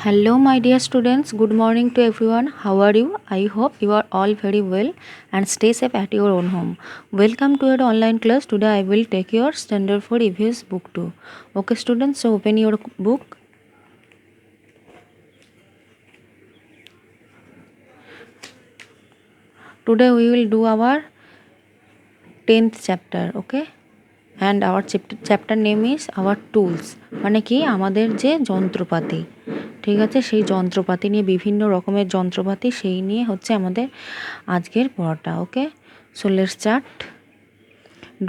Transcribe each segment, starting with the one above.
Hello, my dear students. Good morning to everyone. How are you? I hope you are all very well and stay safe at your own home. Welcome to your online class. Today, I will take your Standard 4 EVS book 2. Okay, students, so open your book. Today, we will do our 10th chapter. Okay. And our chapter name is our tools মানে কি আমাদের যে যন্ত্রপাতি ঠিক আছে সেই যন্ত্রপাতি নিয়ে বিভিন্ন রকমের যন্ত্রপাতি সেই নিয়ে হচ্ছে আমাদের আজকের পড়াটা okay so let's start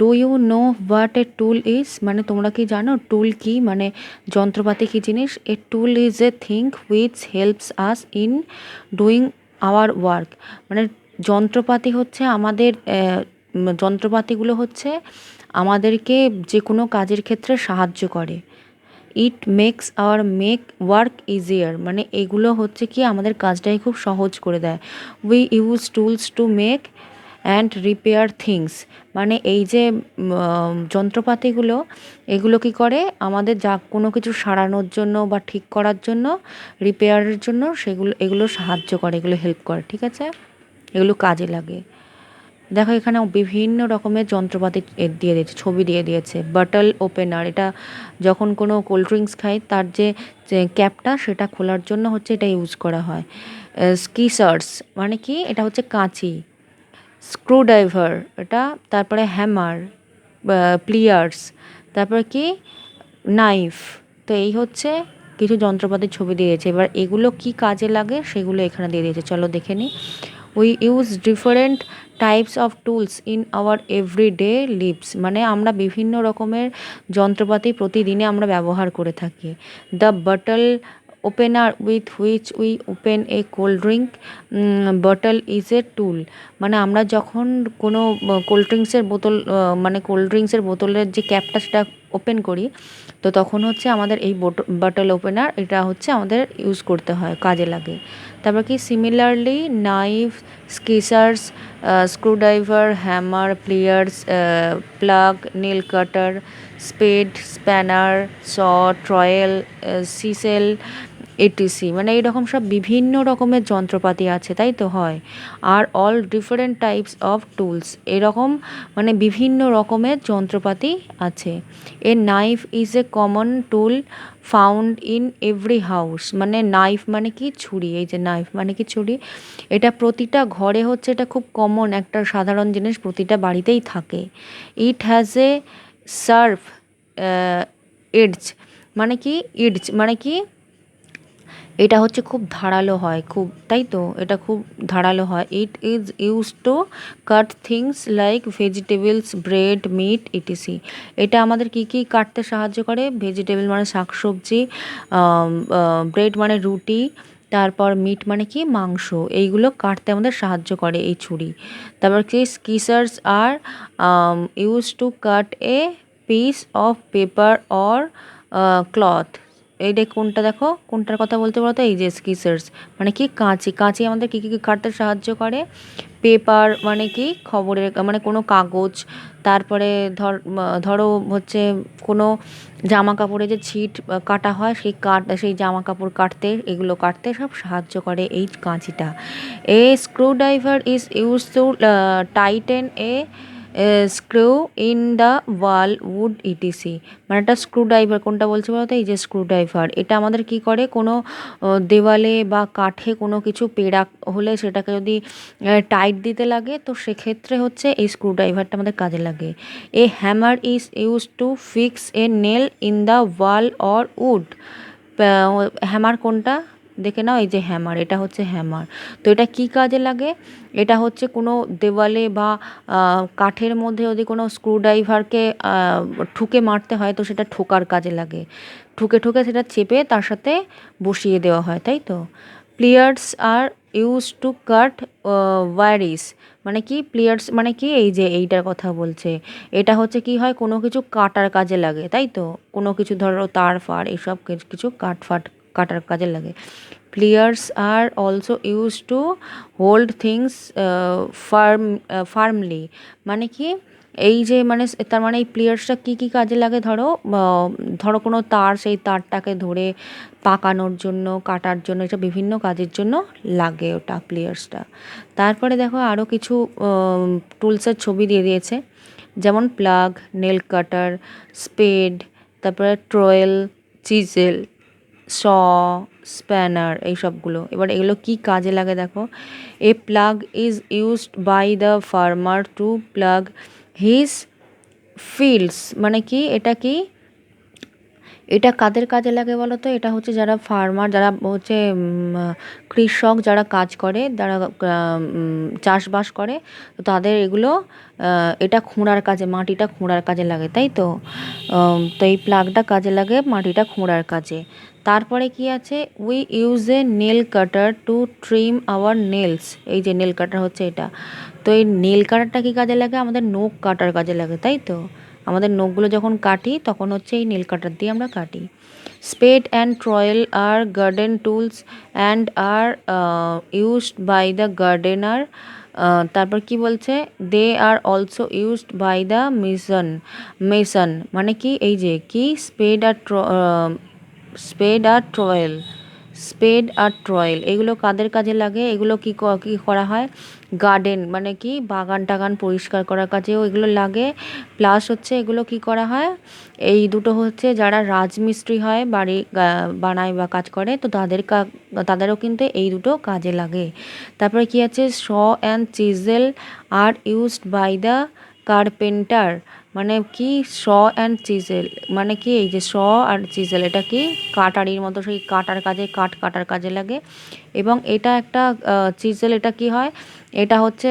do you know what a tool is মানে তোমরা কি জানো টুল কি মানে যন্ত্রপাতি কি জিনিস a tool is a thing which helps us in doing our work মানে যন্ত্রপাতি হচ্ছে আমাদের যন্ত্রপাতিগুলো হচ্ছে আমাদেরকে যে কোনো কাজের ক্ষেত্রে সাহায্য করে it makes our make work easier মানে এগুলো হচ্ছে কি আমাদের কাজটাকে খুব সহজ করে দেয় we use tools to make and repair things মানে এই যে যন্ত্রপাতিগুলো এগুলো কি করে আমাদের যা কোনো কিছু সারানোর জন্য বা ঠিক করার জন্য রিপেয়ারের জন্য এগুলো সাহায্য করে এগুলো হেল্প করে ঠিক আছে এগুলো কাজে লাগে দেখো এখানে বিভিন্ন রকমের যন্ত্রপাতি দিয়ে দিয়েছে ছবি দিয়ে দিয়েছে বটল ওপেনার এটা যখন কোনো কোল্ড ড্রিঙ্কস খাই তার যে ক্যাপটা সেটা খোলার জন্য হচ্ছে এটা ইউজ করা হয় স্কিসার্স মানে কি এটা হচ্ছে কাঁচি স্ক্রুড্রাইভার এটা তারপরে হ্যামার প্লিয়ার্স তারপরে কি নাইফ তো এই হচ্ছে কিছু যন্ত্রপাতির ছবি দিয়েছে এবার এগুলো কি কাজে লাগে সেগুলো এখানে দিয়ে দিয়েছে চলো দেখে নিই we use different types of tools in our everyday lives মানে আমরা বিভিন্ন রকমের যন্ত্রপাতি প্রতিদিনে আমরা ব্যবহার করে থাকি the bottle opener with which we open a cold drink bottle is a tool মানে আমরা যখন কোনো কোল্ড ড্রিঙ্কসের বোতল মানে কোল্ড ড্রিঙ্কসের বোতলের যে ক্যাপটা সেটা ওপেন করি তো তখন হচ্ছে আমাদের এই বটল ওপেনার এটা হচ্ছে আমাদের ইউজ করতে হয় কাজে লাগে তারপর কি similarly knife scissors screwdriver hammer pliers plough nail cutter spade spanner saw trowel chisel etc মানে এইরকম সব বিভিন্ন রকমের যন্ত্রপাতি আছে তাই তো হয় আর all different types of tools এরকম মানে বিভিন্ন রকমের যন্ত্রপাতি আছে a knife is a common tool found in every house মানে নাইফ মানে কি ছুরি এই যে নাইফ মানে কি ছুরি এটা প্রতিটা ঘরে হচ্ছে এটা খুব কমন একটা সাধারণ জিনিস প্রতিটা বাড়িতেই থাকে it has a serve edge মানে কি ইডজ মানে কি এটা হচ্ছে খুব ধারালো হয় খুব তাই তো এটা খুব ধারালো হয় it is use to cut things like vegetables bread meat etc এটা আমাদের কি কি কাটতে সাহায্য করে ভেজিটেবল মানে শাকসবজি ব্রেড মানে রুটি তারপর মিট মানে কি মাংস এইগুলো কাটতে আমাদের সাহায্য করে এই ছুরি তারপর কি scissors are use to cut a piece of paper or cloth এইটা কোনটা দেখো কোনটার কথা বলতে বলো তো এই যে স্কিসার্স মানে কি কাঁচি কাঁচি আমাদের কী কী কাটতে সাহায্য করে পেপার মানে কি খবরের মানে কোনো কাগজ তারপরে ধরো হচ্ছে কোনো জামা কাপড়ে যে ছিট কাটা হয় সেই জামা কাপড় কাটতে এগুলো কাটতে সব সাহায্য করে এই কাঁচিটা a screwdriver is use to tighten a screw in the wall wood etc মানে একটা স্ক্রুড্রাইভার কোনটা বলছে বলতো এই যে স্ক্রুড্রাইভার এটা আমাদের কি করে কোনো দেওয়ালে বা কাঠে কোনো কিছু পেড়া হলে সেটাকে যদি টাইট দিতে লাগে তো সেক্ষেত্রে হচ্ছে এই স্ক্রুড্রাইভারটা আমাদের কাজে লাগে a hammer is use to fix a nail in the wall or wood hammer কোনটা দেখে নাও এই যে হ্যামার এটা হচ্ছে হ্যামার তো এটা কি কাজে লাগে এটা হচ্ছে কোনো দেওয়ালে বা কাঠের মধ্যে যদি কোনো স্ক্রুড্রাইভারকে ঠুকে মারতে হয় তো সেটা ঠোকার কাজে লাগে ঠুকে ঠুকে সেটা চেপে তার সাথে বসিয়ে দেওয়া হয় তাই তো pliers are use to cut wires মানে কি প্লেয়ার্স মানে কি এই যে এইটার কথা বলছে এটা হচ্ছে কি হয় কোনো কিছু কাটার কাজে লাগে তাই তো কোনো কিছু ধরো তার ফার এইসব কিছু কাটার কাজে লাগে players are also use to hold things firmly মানে কি এই যে মানে তার মানে এই প্লেয়ার্সটা কী কাজে লাগে, ধরো কোনো তার, সেই তারটাকে ধরে পাকানোর জন্য, কাটার জন্য, এটা বিভিন্ন কাজের জন্য লাগে ওটা প্লেয়ার্সটা। তারপরে দেখো আরও কিছু টুলসের ছবি দিয়ে দিয়েছে, যেমন প্লাগ, নেল কাটার, স্পেড, তারপরে ট্রয়েল, চিজেল, স, স্প্যানার, এই সবগুলো। এবার এগুলো কি কাজে লাগে দেখো। A plough is used by the farmer to plough his fields, মানে কি এটা কি, এটা কাদের কাজে লাগে বলো তো? এটা হচ্ছে যারা ফার্মার, যারা হচ্ছে কৃষক, যারা কাজ করে, যারা চাষবাস করে, তো তাদের এগুলো এটা খোঁড়ার কাজে, মাটিটা খোঁড়ার কাজে লাগে, তাই তো? তো এই প্লাগটা কাজে লাগে মাটিটা খোঁড়ার কাজে। তারপরে কি আছে, we use a nail cutter to trim our nails. এই যে নেল কাটার হচ্ছে এটা। তো এই নেল কাটারটা কী কাজে লাগে? আমাদের নখ কাটার কাজে লাগে, তাই তো? আমাদের নখগুলো যখন কাটি তখন হচ্ছে এই নেল কাটার দিয়ে আমরা কাটি। Spade and trowel are garden tools and are used by the gardener. তারপর কি বলছে, they are also used by the mason, মানে কি এই যে কি, স্পেড আর ট্রয়েল, স্পেড আর ট্রয়েল এগুলো কাদের কাজে লাগে? এগুলো কি করা হয়? গার্ডেন, মানে কি বাগান টাগান পরিষ্কার করার কাজেও এগুলো লাগে। প্লাস হচ্ছে এগুলো কি করা হয়, এই দুটো হচ্ছে যারা রাজমিস্ত্রি হয়, বাড়ি বানায় বা কাজ করে, তো তাদেরও কিন্তু এই দুটো কাজে লাগে। তারপরে কি আছে, saw and chisel are used by the carpenter, মানে কি শ অ্যান্ড চিজেল, মানে কি এই যে শ আর চিজেল, এটা কি কাটারির মতো, সেই কাটার কাজে, কাটার কাজে লাগে। এবং এটা একটা চিজেল, এটা কি হয়, এটা হচ্ছে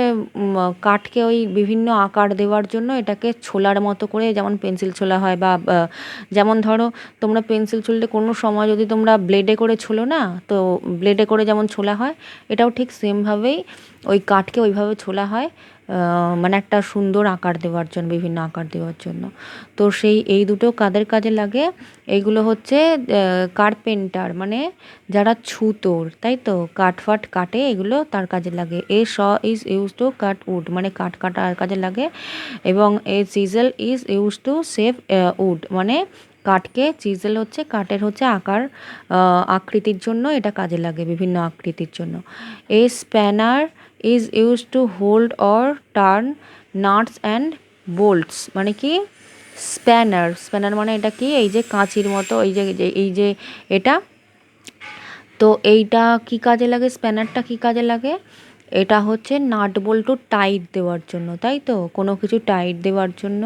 কাঠকে ওই বিভিন্ন আকার দেওয়ার জন্য এটাকে ছোলার মতো করে, যেমন পেন্সিল ছোলা হয়, বা যেমন ধরো তোমরা পেন্সিল ছুললে কোনো সময় যদি তোমরা ব্লেডে করে ছোলো না, তো ব্লেডে করে যেমন ছোলা হয়, এটাও ঠিক সেমভাবেই ওই কাঠকে ওইভাবে ছোলা হয়, মানে একটা সুন্দর আকার দেওয়ার জন্য, বিভিন্ন আকার দেওয়ার জন্য। তো এই দুটো কাদের কাজে লাগে? এইগুলো হচ্ছে কার্পেন্টার, মানে যারা ছুতোর, তাই তো? কাঠফাট কাটে, এগুলো তার কাজে লাগে। A saw is use to cut wood, মানে কাঠ কাটার কাজে লাগে। এবং a chisel is use to shave wood, মানে কাঠকে, চিজেল হচ্ছে কাঠের হচ্ছে আকৃতির জন্য এটা কাজে লাগে, বিভিন্ন আকৃতির জন্য। A spanner is use to hold or turn nuts and bolts, মানে কি স্প্যানার মানে এটা কি, এই যে কাঁচির মতো, এই যে এটা। তো এইটা কি কাজে লাগে, স্প্যানারটা কি কাজে লাগে? এটা হচ্ছে নাট বল্টু টাইট দেওয়ার জন্য, তাই তো? কোনো কিছু টাইট দেওয়ার জন্য,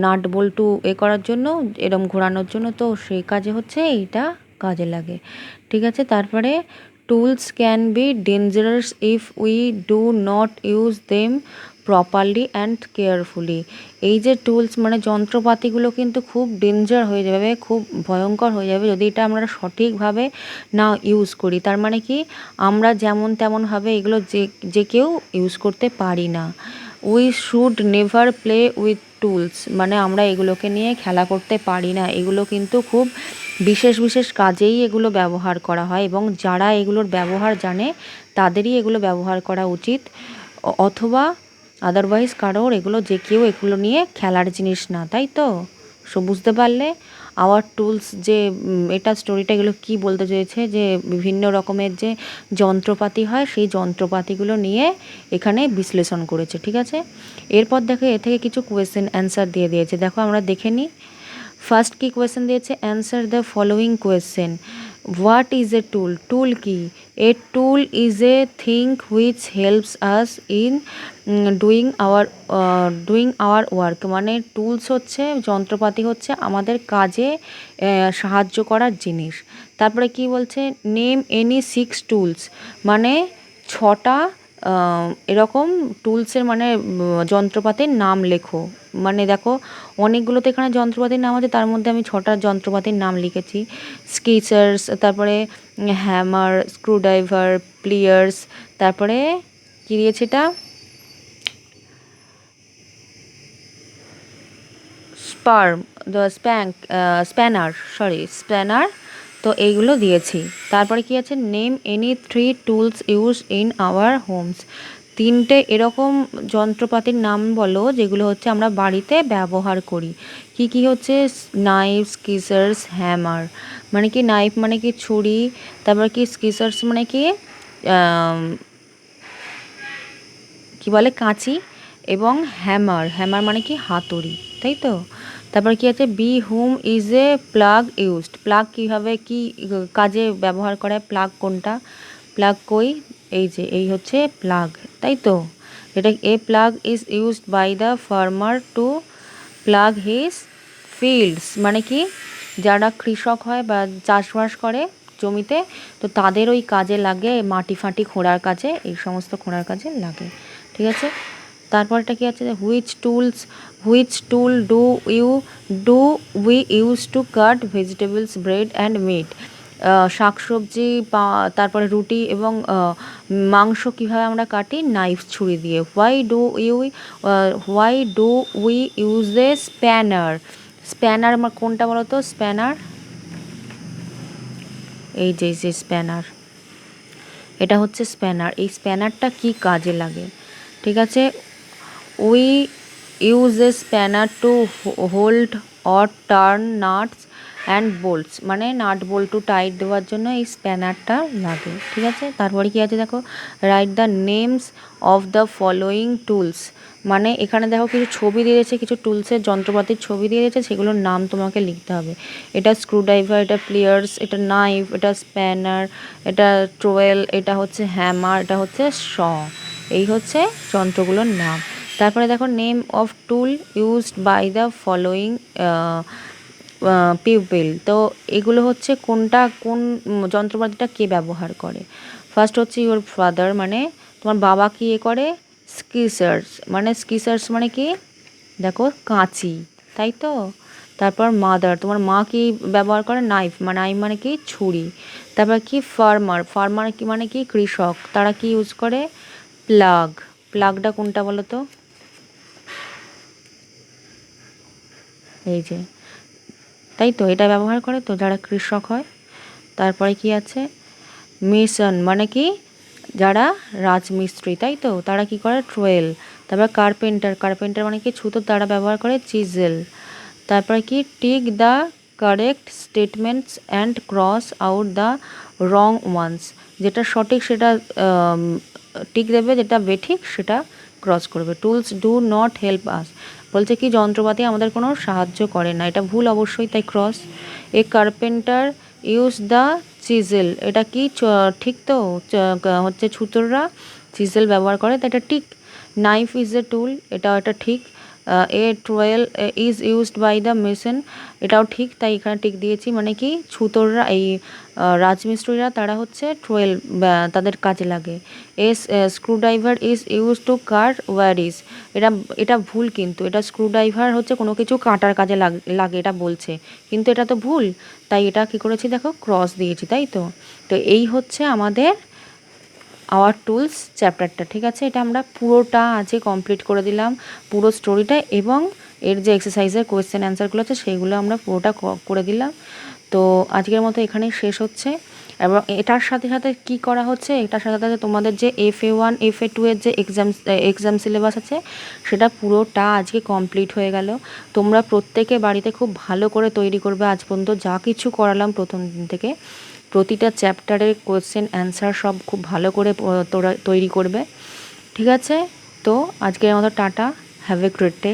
নাট বল্টু করার জন্য, এরম ঘোরানোর জন্য, তো সেই কাজে হচ্ছে এইটা কাজে লাগে। ঠিক আছে। তারপরে tools can be dangerous if we do not use them properly and carefully. এই যে টুলস মানে যন্ত্রপাতিগুলো কিন্তু খুব ডেঞ্জার হয়ে যাবে, খুব ভয়ঙ্কর হয়ে যাবে যদি এটা আমরা সঠিকভাবে না ইউজ করি। তার মানে কি, আমরা যেমন তেমনভাবে এগুলো যে কেউ ইউজ করতে পারি না। We should never play with tools, মানে আমরা এগুলোকে নিয়ে খেলা করতে পারি না। এগুলো কিন্তু খুব বিশেষ বিশেষ কাজেই এগুলো ব্যবহার করা হয়, এবং যারা এগুলোর ব্যবহার জানে তাদেরই এগুলো ব্যবহার করা উচিত, অথবা আদারওয়াইজ কারোর এগুলো, যে কেউ এগুলো নিয়ে খেলার জিনিস না, তাই তো? বুঝতে পারলে আওয়ার টুলস, যে এটা স্টোরিটা এগুলো কি বলতে চেয়েছে, যে বিভিন্ন রকমের যে যন্ত্রপাতি হয় সেই যন্ত্রপাতিগুলো নিয়ে এখানে বিশ্লেষণ করেছে। ঠিক আছে। এরপর দেখো এ থেকে কিছু কোয়েশ্চেন অ্যান্সার দিয়ে দিয়েছে, দেখো আমরা দেখে নিই। ফার্স্ট কি কোয়েশ্চেন দিয়েছে, answer the following question. What is a tool? Tool কি? A tool is a thing which helps us in doing our work, মানে টুলস হচ্ছে, যন্ত্রপাতি হচ্ছে আমাদের কাজে সাহায্য করার জিনিস। তারপরে কি বলছে, নেম এনি 6 টুলস, মানে 6টা এরকম টুলসের, মানে যন্ত্রপাতির নাম লেখো। মানে দেখো অনেকগুলো তো এখানে যন্ত্রপাতির নাম আছে, তার মধ্যে আমি 6টা যন্ত্রপাতির নাম লিখেছি। স্কেচার্স, তারপরে হ্যামার, স্ক্রুড্রাইভার, প্লিয়ার্স, তারপরে কী দিয়েছে এটা, স্পার্ম, স্প্যানার, তো এইগুলো দিয়েছি। তারপরে কি আছে, name any 3 tools use in our homes, তিনটে এরকম যন্ত্রপাতির নাম বলো যেগুলো হচ্ছে আমরা বাড়িতে ব্যবহার করি। কি কি হচ্ছে? Knife, scissors, hammer. মানে কি নাইফ মানে কি ছুরি, তারপর কি স্কিসার্স মানে কি কি বলে কাঁচি, এবং হ্যামার, হ্যামার মানে কি হাতুড়ি, তাই তো। তারপর কি আছে? By whom is a plug used. Plug কীভাবে কি কাজে ব্যবহার করে? প্লাগ কোনটা? প্লাগ কই? এই যে এই হচ্ছে প্লাগ, তাই তো। এটা a plough is used by the farmer to plough his fields. মানে কি যারা কৃষক হয় বা চাষবাস করে জমিতে, তো তাদের ওই কাজে লাগে, মাটি ফাটি খোঁড়ার কাজে, এই সমস্ত খোঁড়ার কাজে লাগে, ঠিক আছে। তারপরটা কি আছে? Which tool do we use to cut vegetables, bread and meat. শাকসবজি তারপরে রুটি এবং মাংস কীভাবে আমরা কাটি? নাইফ, ছুরি দিয়ে। Why do we use A spanner. Spanner কোনটা বলো তো? স্প্যানার এই যে স্প্যানার, এটা হচ্ছে স্প্যানার। এই স্প্যানারটা কি কাজে লাগে? ঠিক আছে। We use A spanner two hold or turn nuts and bolts. মানে নাট বোল্টু টাইট দেওয়ার জন্য এই স্প্যানারটা লাগে, ঠিক আছে। তারপরে কি আছে দেখো? Write the names of the following tools. মানে এখানে দেখো কিছু ছবি দিয়েছে, কিছু টুলসের যন্ত্রপাতির ছবি দিয়ে দিয়েছে, সেগুলোর নাম তোমাকে লিখতে হবে। এটা স্ক্রুড্রাইভার, এটা প্লিয়ার্স, এটা নাইফ, এটা স্প্যানার, এটা ট্রোয়েল, এটা হচ্ছে হ্যামার, এটা হচ্ছে শ। এই হচ্ছে যন্ত্রগুলোর নাম। তারপরে দেখো name of tool used by the following people. তো এগুলো হচ্ছে কোনটা, কোন যন্ত্রপাতিটা কে ব্যবহার করে? ফার্স্ট হচ্ছে ইউর ফাদার, মানে তোমার বাবা কি করে? স্কিসার্স মানে কি? দেখো কাঁচি, তাই তো। তারপর মাদার, তোমার মা কি ব্যবহার করে? নাইফ মানে কি? ছুরি। তারপর কি? ফার্মার কি মানে কি? কৃষক, তারা কি ইউজ করে? প্লাগ। প্লাগটা কোনটা বলো তো? এই যে, তাই তো, এটা ব্যবহার করে তো যারা কৃষক হয়। তারপরে কি আছে? মিশন মানে কি? যারা রাজমিস্ত্রি, তাই তো, তারা কি করে? ট্রোয়েল। তারপর কার্পেন্টার মানে কি? ছুতো, তারা ব্যবহার করে চিজেল। তারপরে কি? Tick the correct statements and cross out the wrong ones. যেটা সঠিক সেটা টিক দেবে, যেটা বেঠিক সেটা ক্রস করবে। Tools do not help us, বলছে কি যন্ত্রপাতি আমাদের কোনো সাহায্য করে না, এটা ভুল অবশ্যই, তাই cross. A carpenter use the chisel, এটা কি ঠিক তো? হচ্ছে ছুতোররা চিজেল ব্যবহার করে, তাই এটা ঠিক। নাইফ ইজ এ টুল, এটা ঠিক। A trowel is used by the mason, এটাও ঠিক, তাই এখানে ঠিক দিয়েছি। মানে কি ছুতোররা, এই রাজমিস্ত্রিরা তারা হচ্ছে টুয়েল, তাদের কাজে লাগে। S screwdriver is use to cut ওয়ারিস, এটা এটা ভুল, কিন্তু এটা স্ক্রুড্রাইভার হচ্ছে কোনো কিছু কাটার কাজে লাগে এটা বলছে, কিন্তু এটা তো ভুল, তাই এটা কি করেছি দেখো? ক্রস দিয়েছি, তাই তো। তো এই হচ্ছে আমাদের আওয়ার টুলস চ্যাপ্টারটা, ঠিক আছে। এটা আমরা পুরোটা আজকে কমপ্লিট করে দিলাম, পুরো স্টোরিটা, এবং এর যে এক্সারসাইজের কোয়েশ্চেন অ্যান্সারগুলো আছে সেইগুলো আমরা পুরোটা করে দিলাম। তো আজকের মতো এখানেই শেষ হচ্ছে। এবং এটার সাথে সাথে কি করা হচ্ছে, এটার সাথে সাথে তোমাদের যে FA1 FA2 এর যে এক্সাম সিলেবাস আছে সেটা পুরোটা আজকে কমপ্লিট হয়ে গেল। তোমরা প্রত্যেকে বাড়িতে খুব ভালো করে তৈরি করবে। আজ পর্যন্ত যা কিছু করালাম প্রথম দিন থেকে, প্রতিটা চ্যাপ্টারের কোয়েশ্চেন অ্যান্সার সব খুব ভালো করে তোরা তৈরি করবে, ঠিক আছে। তো আজকের মতো tata, have a great day.